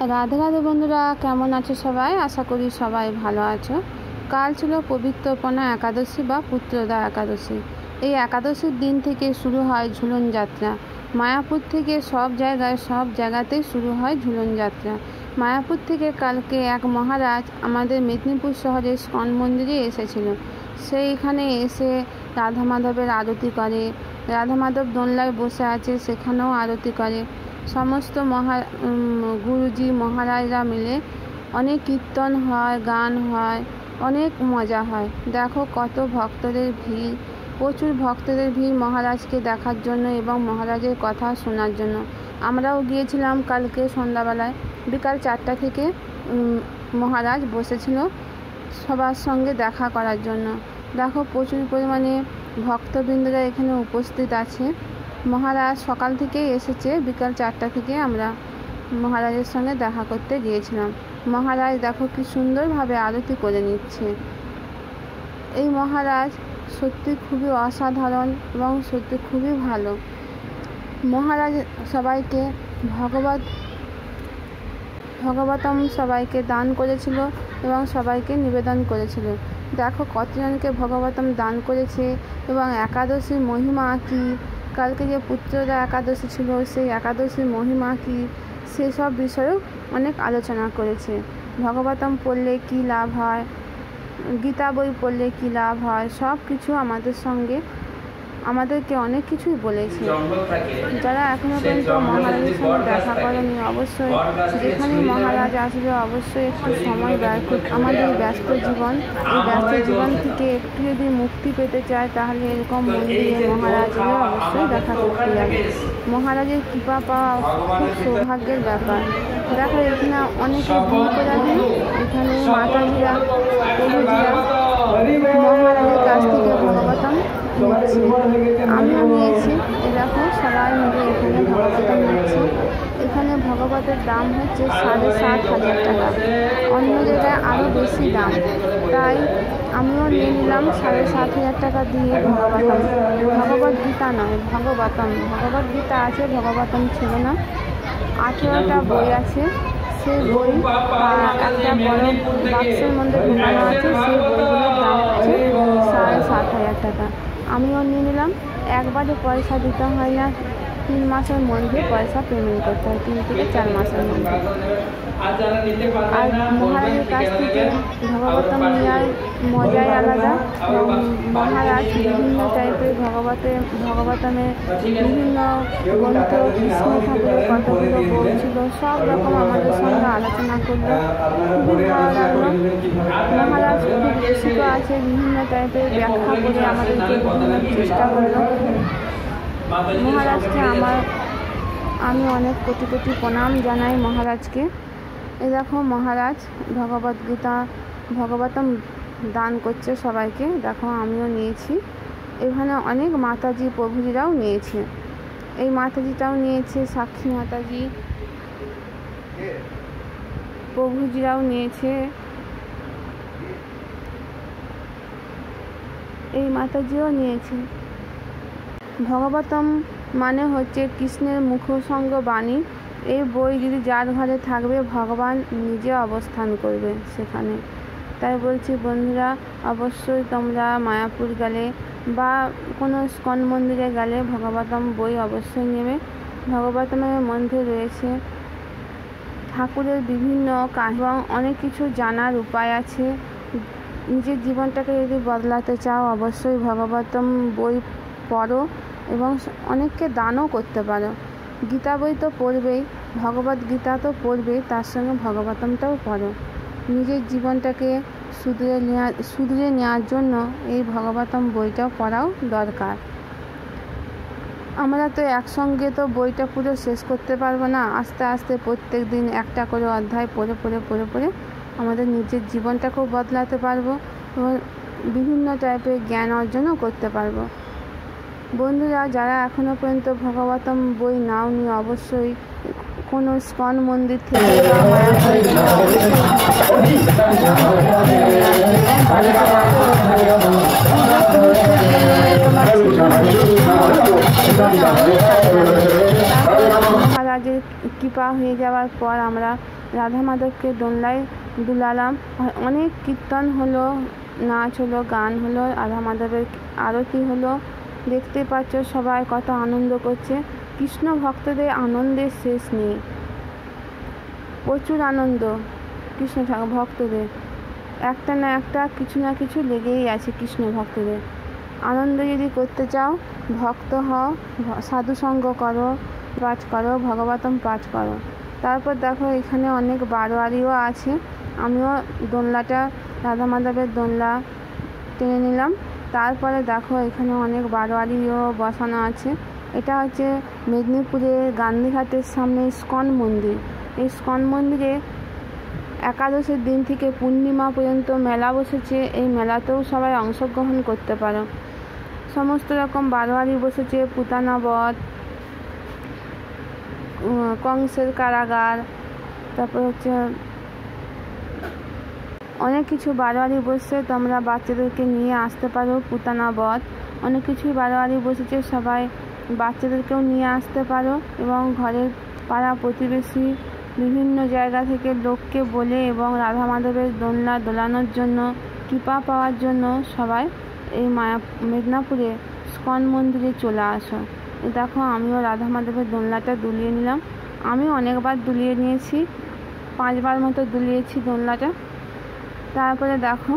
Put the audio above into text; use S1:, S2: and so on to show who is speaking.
S1: রাধে রাধে বন্ধুরা, কেমন আছো সবাই? আশা করি সবাই ভালো আছো। কাল ছিল পবিত্রপনা একাদশী বা পুত্রদা একাদশী। এই একাদশীর দিন থেকে শুরু হয় ঝুলন যাত্রা। মায়াপুর থেকে সব জায়গাতেই শুরু হয় ঝুলন যাত্রা। মায়াপুর থেকে কালকে এক মহারাজ আমাদের মেদিনীপুর শহরের স্কন মন্দিরে এসেছিল। সেইখানে এসে রাধা মাধবের আরতি করে। রাধা মাধব দোলনায় বসে আছে, সেখানেও আরতি করে। সমস্ত গুরুজি মহারাজরা মিলে অনেক কীর্তন হয়, গান হয়, অনেক মজা হয়। দেখো কত ভক্তদের ভিড়, প্রচুর ভক্তদের ভিড় মহারাজকে দেখার জন্য এবং মহারাজের কথা শোনার জন্য। আমরাও গিয়েছিলাম কালকে সন্ধ্যাবেলায়, বিকাল 4টা থেকে মহারাজ বসেছিল সবার সঙ্গে দেখা করার জন্য। দেখো প্রচুর পরিমাণে ভক্তবৃন্দরা এখানে উপস্থিত আছে। মহারাজ সকাল থেকেই এসেছে, বিকাল 4টা থেকে আমরা মহারাজের সঙ্গে দেখা করতে গিয়েছিলাম। মহারাজ দেখো কি সুন্দরভাবে আরতি করে নিচ্ছে। এই মহারাজ সত্যি খুবই অসাধারণ এবং সত্যি খুবই ভালো। মহারাজ সবাইকে ভগবতম সবাইকে দান করেছিল এবং সবাইকে নিবেদন করেছিল। দেখো কতজনকে ভগবতম দান করেছে এবং একাদশীর মহিমা কী, কালকে যে পুত্রদা একাদশী ছিল সেই একাদশীর মহিমা কী, সেসব বিষয়েও অনেক আলোচনা করেছে। ভগবতম পড়লে কী লাভ হয়, গীতা বই পড়লে কী লাভ হয়, সব কিছু আমাদেরকে অনেক কিছুই বলেছে। যারা এখনও পর্যন্ত মহারাজের সঙ্গে দেখা করেনি, অবশ্যই যেখানে মহারাজ আসবে অবশ্যই একটু সময় ব্যয় করতে। আমাদের ব্যস্ত জীবন, এই ব্যস্ত জীবন থেকে একটু যদি মুক্তি পেতে চায় তাহলে এরকম মন্দিরে মহারাজকে অবশ্যই দেখা করতে যাবে। মহারাজের কৃপা পাওয়া খুব সৌভাগ্যের ব্যাপার। দেখো এখানে অনেকে ভিড় করে দিন, এখানে মাতাজিরা প্রভুজিরা মহারাজের কাছ থেকে ভগবতম নিচ্ছে। আমিও নিয়েছি। দেখো সবাই মিলে এখানে ভগবতম নিচ্ছে। এখানে ভগবতের দাম হচ্ছে 7,500 টাকা, অন্য জায়গায় আরও বেশি দাম, তাই আমিও নিয়ে নিলাম 7,500 টাকা দিয়ে ভগবতম। ভগবদ্গীতা নয়, ভগবতম। ভগবদ্গীতা আছে, ভগবতম ছিল না। 18টা বই আছে, সেই বই একটা বড় বাক্সের মধ্যে ঢোকানো আছে। সেই বইগুলোর দাম হচ্ছে 7,500 টাকা। আমিও নিয়ে নিলাম। একবারে পয়সা দিতে হয় না, 3 মাসের মধ্যে পয়সা পেমেন্ট করতে হয়, 3 থেকে 4 মাসের মধ্যে। আর মহারাজের কাছ থেকে ভগবতম নেওয়ার মজাই আলাদা। মহারাজ বিভিন্ন টাইপের ভগবতমের বিভিন্ন গ্রন্থ, কৃষ্ণ ঠাকুরের কতগুলো বই ছিল, সব রকম আমাদের সঙ্গে আলোচনা করলো, খুবই ভালো লাগলো। মহারাজ খুব রসিক আছে, বিভিন্ন টাইপের ব্যাখ্যা করে আমাদেরকে বোঝানোর চেষ্টা করলো। মহারাজকে আমি অনেক কোটি কোটি প্রণাম জানাই মহারাজকে। এই দেখো মহারাজ ভগবতম দান করছে সবাইকে। দেখো আমিও নিয়েছি। এখানে অনেক মাতাজি প্রভুজিরাও নিয়েছে। এই মাতাজিটাও নিয়েছে, সাক্ষী মাতাজি প্রভুজিরাও নিয়েছে। এই মাতাজিও নিয়েছে। ভগবতম মানে হচ্ছে কৃষ্ণের মুখসঙ্গ বাণী। এই বই যদি যার ঘরে থাকবে, ভগবান নিজে অবস্থান করবে সেখানে। তাই বলছি বন্ধুরা, অবশ্যই তোমরা মায়াপুর গেলে বা কোনো স্কন মন্দিরে গেলে ভগবতম বই অবশ্যই নেবে। ভগবতমের মধ্যে রয়েছে ঠাকুরের বিভিন্ন কাহিনী এবং অনেক কিছু জানার উপায় আছে। নিজের জীবনটাকে যদি বদলাতে চাও অবশ্যই ভগবতম বই পড়ো এবং অনেককে দানও করতে পারো। গীতা বই তো পড়বেই, ভগবদ্গীতা তো পড়বেই, তার সঙ্গে ভগবতমটাও পড়ো। নিজের জীবনটাকে শুধরে নেওয়ার জন্য এই ভগবতম বইটাও পড়াও দরকার। আমরা তো একসঙ্গে তো বইটা পুরো শেষ করতে পারবো না। আস্তে আস্তে প্রত্যেক দিন একটা করে অধ্যায় পড়ে আমাদের নিজের জীবনটাকেও বদলাতে পারবো এবং বিভিন্ন টাইপের জ্ঞান অর্জনও করতে পারবো। বন্ধুরা, যারা এখনও পর্যন্ত ভগবতম বই নাওনি, অবশ্যই কোনো স্কন মন্দির থেকে মহারাজ মহারাজের কৃপা হয়ে যাওয়ার পর আমরা রাধা মাধবকে দোলনায় দুলালাম। অনেক কীর্তন হলো, নাচ হলো, গান হলো, রাধা মাধবের আরতি হলো। দেখতে পাচ্ছ সবাই কত আনন্দ করছে। কৃষ্ণ ভক্তদের আনন্দের শেষ নেই, প্রচুর আনন্দ কৃষ্ণ ভক্তদের। একটা না একটা কিছু না কিছু লেগেই আছে কৃষ্ণ ভক্তদের। আনন্দ যদি করতে চাও ভক্ত হও, সাধুসঙ্গ করো, পাঠ করো, ভগবতম পাঠ করো। তারপর দেখো এখানে অনেক বারোয়ারিও আছে। আমিও দোলনাটা রাধা মাধবের দোলনা টেনে নিলাম। তারপরে দেখো এখানে অনেক বারোয়ারিও বসানো আছে। এটা হচ্ছে মেদিনীপুরের গান্ধীঘাটের সামনে ইস্কন মন্দির। এই ইস্কন মন্দিরে একাদশের দিন থেকে পূর্ণিমা পর্যন্ত মেলা বসেছে। এই মেলাতেও সবাই অংশগ্রহণ করতে পারো। সমস্ত রকম বারোয়ারি বসেছে, পুতানা বধ, কংসের কারাগার, তারপর হচ্ছে অনেক কিছু বারোয়ারি বসছে। তোমরা বাচ্চাদেরকে নিয়ে আসতে পারো। পুতানা বধ অনেক কিছুই বারোয়ারি বসেছে, সবাই বাচ্চাদেরকেও নিয়ে আসতে পারো এবং ঘরের পাড়া প্রতিবেশী বিভিন্ন জায়গা থেকে লোককে বলে এবং রাধা মাধবের দোলনা দোলানোর জন্য, কৃপা পাওয়ার জন্য সবাই এই মেদিনীপুরে ইস্কন মন্দিরে চলে আসো। দেখো আমিও রাধা মাধবের দোলনাটা দুলিয়ে নিলাম। আমি অনেকবার দুলিয়ে নিয়েছি, 5 বার মতো দুলিয়েছি দোলনাটা। তারপরে দেখো